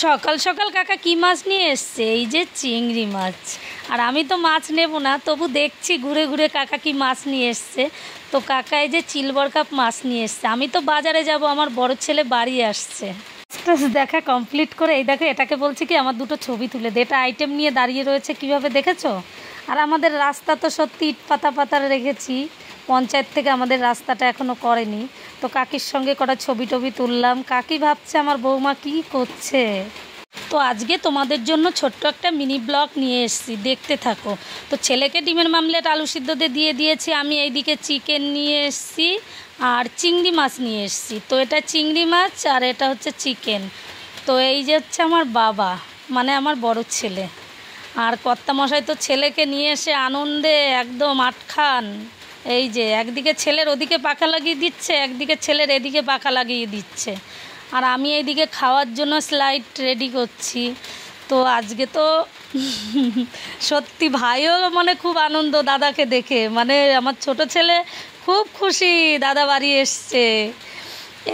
সকাল সকাল কাকা কি মাছ নিয়ে এসছে? এই যে চিংড়ি মাছ। আর আমি তো মাছ নেব না, তবু দেখছি ঘুরে ঘুরে কাকা কি মাছ নিয়ে এসছে। তো কাকা এই যে সিলভার কাপ মাছ নিয়ে এসছে। আমি তো বাজারে যাব, আমার বড় ছেলে বাড়ি আসছে। দেখা কমপ্লিট করে এই দেখো, এটাকে বলছি কি আমার দুটো ছবি তুলে দে। এটা আইটেম নিয়ে দাঁড়িয়ে রয়েছে, কিভাবে দেখেছো? আর আমাদের রাস্তা তো সত্যি ইট পাতা পাতা রেখেছি, পঞ্চায়েত থেকে আমাদের রাস্তাটা এখনও করেনি। তো কাকির সঙ্গে কটা ছবি টবি তুললাম। কাকি ভাবছে আমার বৌমা কি করছে। তো আজকে তোমাদের জন্য ছোট্ট একটা মিনি ব্লগ নিয়ে এসেছি, দেখতে থাকো। তো ছেলেকে ডিমের মামলেট আলু সিদ্ধ দিয়ে দিয়েছি, আমি এইদিকে চিকেন নিয়ে এসেছি আর চিংড়ি মাছ নিয়ে এসেছি। তো এটা চিংড়ি মাছ আর এটা হচ্ছে চিকেন। তো এই যে হচ্ছে আমার বাবা, মানে আমার বড় ছেলে। আর কর্তামশাই তো ছেলেকে নিয়ে এসে আনন্দে একদম আটখান। এই যে একদিকে ছেলের ওদিকে পাখা লাগিয়ে দিচ্ছে, একদিকে ছেলের এদিকে পাখা লাগিয়ে দিচ্ছে। আর আমি এইদিকে খাওয়ার জন্য স্লাইড রেডি করছি। তো আজকে তো সত্যি ভাইও মানে খুব আনন্দ দাদাকে দেখে, মানে আমার ছোট ছেলে খুব খুশি দাদা বাড়ি এসছে।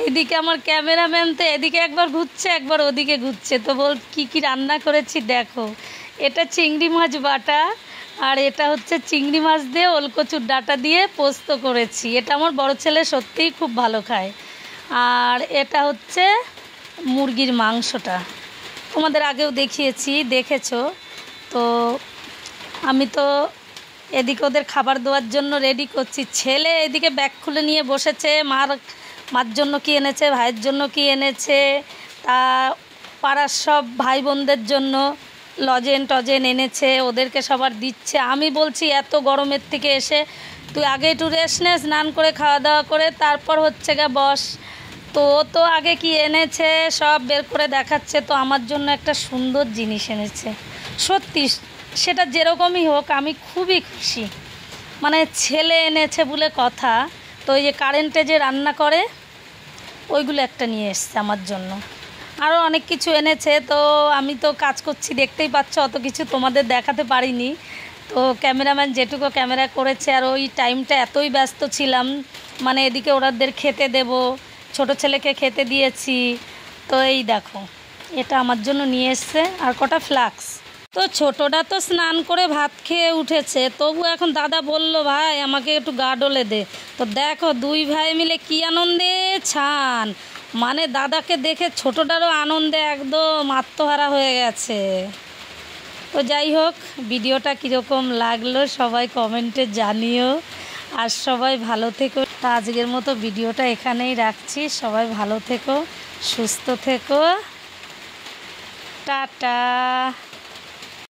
এইদিকে আমার ক্যামেরাম্যান তো এদিকে একবার ঘুরছে একবার ওদিকে ঘুরছে। তো বল কি কি রান্না করেছি দেখো। এটা চিংড়ি মাছ বাটা, আর এটা হচ্ছে চিংড়ি মাছ দিয়ে ওলকচুর ডাঁটা দিয়ে পোস্ত করেছি। এটা আমার বড় ছেলে সত্যিই খুব ভালো খায়। আর এটা হচ্ছে মুরগির মাংসটা, তোমাদের আগেও দেখিয়েছি, দেখেছো তো। আমি তো এদিকে ওদের খাবার দেওয়ার জন্য রেডি করছি। ছেলে এদিকে ব্যাগ খুলে নিয়ে বসেছে, মার জন্য কি এনেছে, ভাইয়ের জন্য কি এনেছে, তা পাড়ার সব ভাই বোনদের জন্য লজেন টজেন এনেছে, ওদেরকে সবার দিচ্ছে। আমি বলছি এত গরমের থেকে এসে তুই আগে একটু রেস্ট নে, স্নান করে খাওয়া দাওয়া করে তারপর হচ্ছে গা বস। তো ও তো আগে কি এনেছে সব বের করে দেখাচ্ছে। তো আমার জন্য একটা সুন্দর জিনিস এনেছে, সত্যি সেটা যেরকমই হোক আমি খুবই খুশি। মানে ছেলে এনেছে বলে কথা। তো ওই যে কারেন্টে যে রান্না করে ওইগুলো একটা নিয়ে এসছে আমার জন্য। আরও অনেক কিছু এনেছে। তো আমি তো কাজ করছি দেখতেই পাচ্ছ, অত কিছু তোমাদের দেখাতে পারিনি। তো ক্যামেরাম্যান যেটুকু ক্যামেরা করেছে, আর ওই টাইমটা এতই ব্যস্ত ছিলাম, মানে এদিকে ওরাদের খেতে দেব, ছোট ছেলেকে খেতে দিয়েছি। তো এই দেখো এটা আমার জন্য নিয়ে এসছে, আর কটা ফ্লাক্স। তো ছোটোটা তো স্নান করে ভাত খেয়ে উঠেছে, তবু এখন দাদা বলল ভাই আমাকে একটু গা ডলে দে। তো দেখো দুই ভাই মিলে কি আনন্দে ছান, মানে দাদাকে দেখে ছোটোটারও আনন্দে একদম আত্মহারা হয়ে গেছে। তো যাই হোক, ভিডিওটা কীরকম লাগলো সবাই কমেন্টে জানিও, আর সবাই ভালো থেকো। তা আজকের মতো ভিডিওটা এখানেই রাখছি। সবাই ভালো থেকো, সুস্থ থেকো, টাটা।